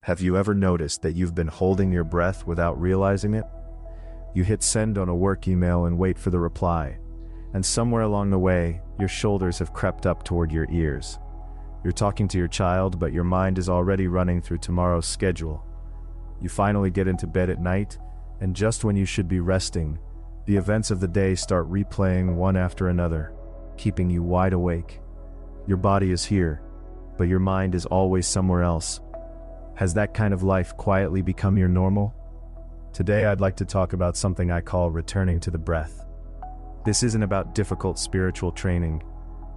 Have you ever noticed that you've been holding your breath without realizing it? You hit send on a work email and wait for the reply, and somewhere along the way, your shoulders have crept up toward your ears. You're talking to your child, but your mind is already running through tomorrow's schedule. You finally get into bed at night, and just when you should be resting, the events of the day start replaying one after another, keeping you wide awake. Your body is here, but your mind is always somewhere else. Has that kind of life quietly become your normal? Today I'd like to talk about something I call returning to the breath. This isn't about difficult spiritual training.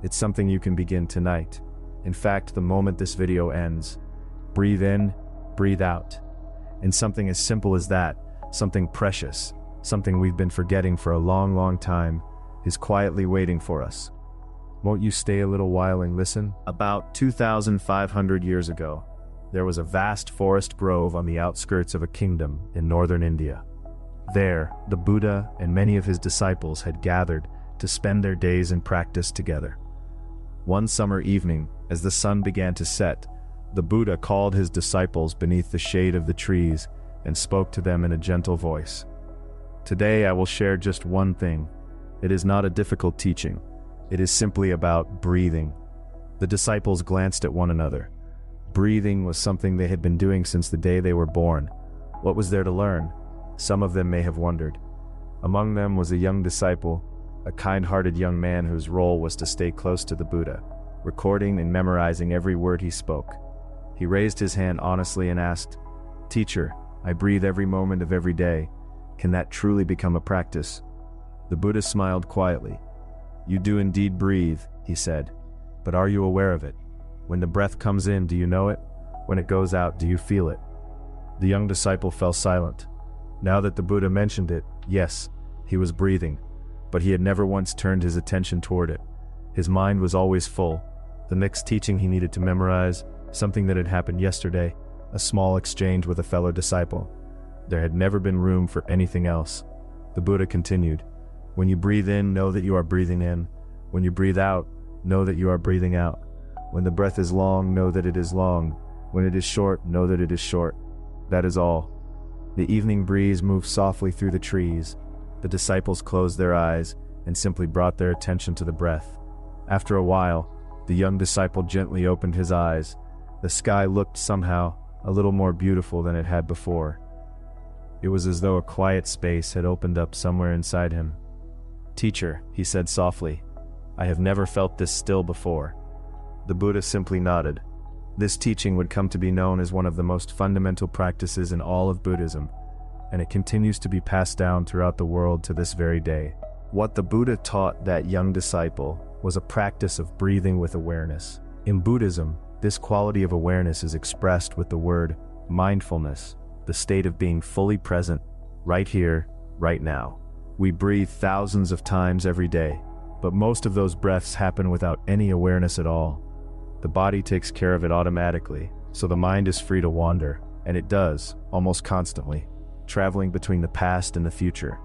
It's something you can begin tonight. In fact, the moment this video ends, breathe in, breathe out. And something as simple as that, something precious, something we've been forgetting for a long, long time, is quietly waiting for us. Won't you stay a little while and listen? About 2,500 years ago, there was a vast forest grove on the outskirts of a kingdom in northern India. There, the Buddha and many of his disciples had gathered to spend their days in practice together. One summer evening, as the sun began to set, the Buddha called his disciples beneath the shade of the trees and spoke to them in a gentle voice. Today I will share just one thing. It is not a difficult teaching. It is simply about breathing. The disciples glanced at one another. Breathing was something they had been doing since the day they were born. What was there to learn? Some of them may have wondered. Among them was a young disciple, a kind-hearted young man whose role was to stay close to the Buddha, recording and memorizing every word he spoke. He raised his hand honestly and asked, "Teacher, I breathe every moment of every day. Can that truly become a practice?" The Buddha smiled quietly. "You do indeed breathe," he said, "but are you aware of it? When the breath comes in, do you know it? When it goes out, do you feel it?" The young disciple fell silent. Now that the Buddha mentioned it, yes, he was breathing, but he had never once turned his attention toward it. His mind was always full. The next teaching he needed to memorize, something that had happened yesterday, a small exchange with a fellow disciple. There had never been room for anything else. The Buddha continued, "When you breathe in, know that you are breathing in. When you breathe out, know that you are breathing out. When the breath is long, know that it is long. When it is short, know that it is short. That is all." The evening breeze moved softly through the trees. The disciples closed their eyes and simply brought their attention to the breath. After a while, the young disciple gently opened his eyes. The sky looked somehow a little more beautiful than it had before. It was as though a quiet space had opened up somewhere inside him. "Teacher," he said softly, "I have never felt this still before." The Buddha simply nodded. This teaching would come to be known as one of the most fundamental practices in all of Buddhism, and it continues to be passed down throughout the world to this very day. What the Buddha taught that young disciple was a practice of breathing with awareness. In Buddhism, this quality of awareness is expressed with the word mindfulness, the state of being fully present, right here, right now. We breathe thousands of times every day, but most of those breaths happen without any awareness at all. The body takes care of it automatically, so the mind is free to wander, and it does, almost constantly, traveling between the past and the future.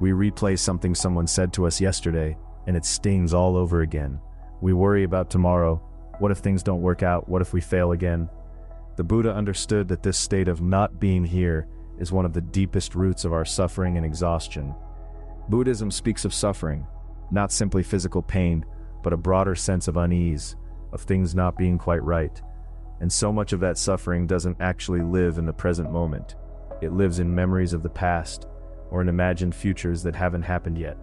We replay something someone said to us yesterday, and it stings all over again. We worry about tomorrow. What if things don't work out? What if we fail again? The Buddha understood that this state of not being here is one of the deepest roots of our suffering and exhaustion. Buddhism speaks of suffering, not simply physical pain, but a broader sense of unease, of things not being quite right. And so much of that suffering doesn't actually live in the present moment. It lives in memories of the past, or in imagined futures that haven't happened yet.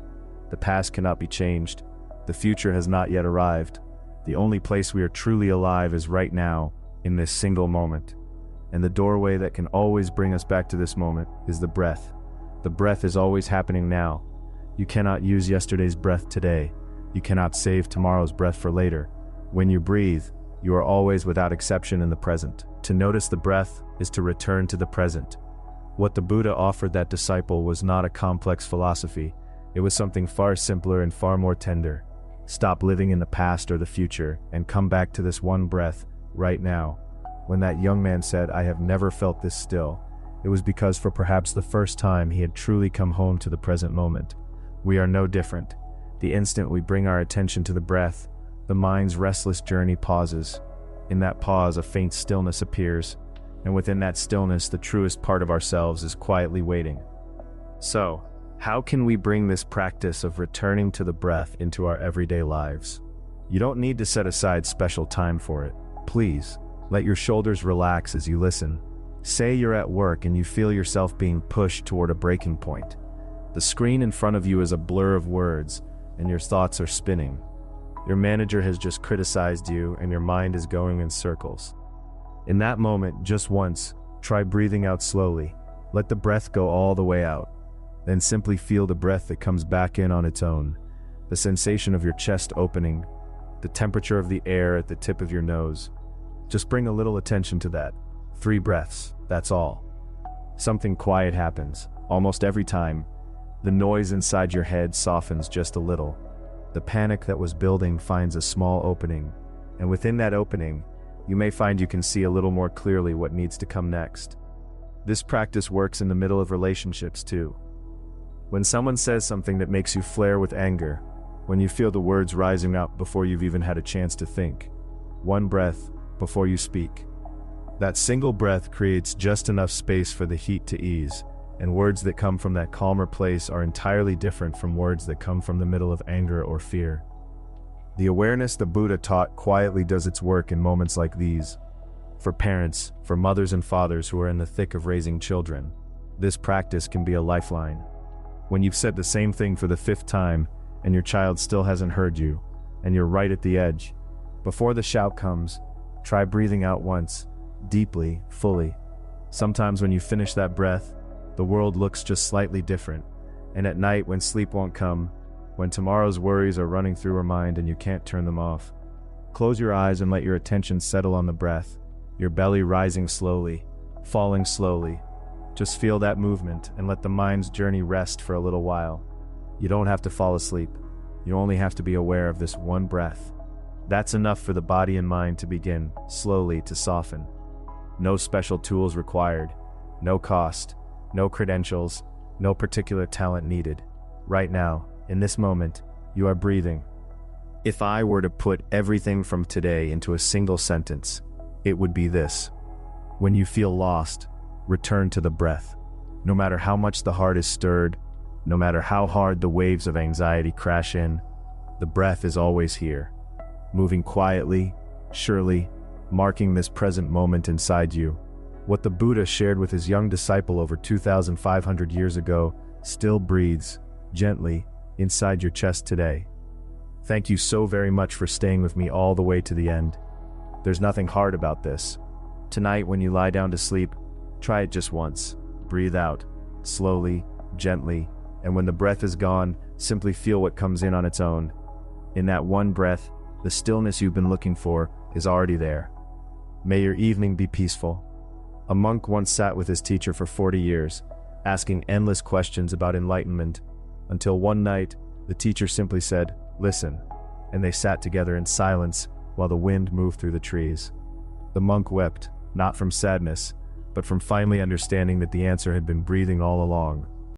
The past cannot be changed. The future has not yet arrived. The only place we are truly alive is right now, in this single moment. And the doorway that can always bring us back to this moment is the breath. The breath is always happening now. You cannot use yesterday's breath today. You cannot save tomorrow's breath for later. When you breathe, you are always without exception in the present. To notice the breath is to return to the present. What the Buddha offered that disciple was not a complex philosophy. It was something far simpler and far more tender. Stop living in the past or the future and come back to this one breath, right now. When that young man said, "I have never felt this still," it was because for perhaps the first time he had truly come home to the present moment. We are no different. The instant we bring our attention to the breath, the mind's restless journey pauses. In that pause, a faint stillness appears. and within that stillness, the truest part of ourselves is quietly waiting. So, how can we bring this practice of returning to the breath into our everyday lives? You don't need to set aside special time for it. Please, let your shoulders relax as you listen. Say you're at work and you feel yourself being pushed toward a breaking point. The screen in front of you is a blur of words, and your thoughts are spinning. Your manager has just criticized you, and your mind is going in circles. In that moment, just once, try breathing out slowly. Let the breath go all the way out. Then simply feel the breath that comes back in on its own. The sensation of your chest opening, the temperature of the air at the tip of your nose. Just bring a little attention to that. 3 breaths, that's all. Something quiet happens, almost every time. The noise inside your head softens just a little. The panic that was building finds a small opening, and within that opening, you may find you can see a little more clearly what needs to come next. This practice works in the middle of relationships too. When someone says something that makes you flare with anger, when you feel the words rising up before you've even had a chance to think, 1 breath before you speak. That single breath creates just enough space for the heat to ease, and words that come from that calmer place are entirely different from words that come from the middle of anger or fear. The awareness the Buddha taught quietly does its work in moments like these. For parents, for mothers and fathers who are in the thick of raising children, this practice can be a lifeline. When you've said the same thing for the 5th time, and your child still hasn't heard you, and you're right at the edge, before the shout comes, try breathing out once, deeply, fully. Sometimes when you finish that breath, the world looks just slightly different, and at night when sleep won't come, when tomorrow's worries are running through your mind and you can't turn them off, close your eyes and let your attention settle on the breath, your belly rising slowly, falling slowly. Just feel that movement and let the mind's journey rest for a little while. You don't have to fall asleep. You only have to be aware of this 1 breath. That's enough for the body and mind to begin, slowly, to soften. No special tools required, no cost, no credentials, no particular talent needed. Right now, in this moment, you are breathing. If I were to put everything from today into a single sentence, it would be this. When you feel lost, return to the breath. No matter how much the heart is stirred, no matter how hard the waves of anxiety crash in, the breath is always here, moving quietly, surely, marking this present moment inside you. What the Buddha shared with his young disciple over 2,500 years ago still breathes, gently, inside your chest today. Thank you so very much for staying with me all the way to the end. There's nothing hard about this. Tonight when you lie down to sleep, try it just once. Breathe out, slowly, gently, and when the breath is gone, simply feel what comes in on its own. In that 1 breath, the stillness you've been looking for is already there. May your evening be peaceful. A monk once sat with his teacher for 40 years, asking endless questions about enlightenment, until one night, the teacher simply said, "Listen," and they sat together in silence while the wind moved through the trees. The monk wept, not from sadness, but from finally understanding that the answer had been breathing all along.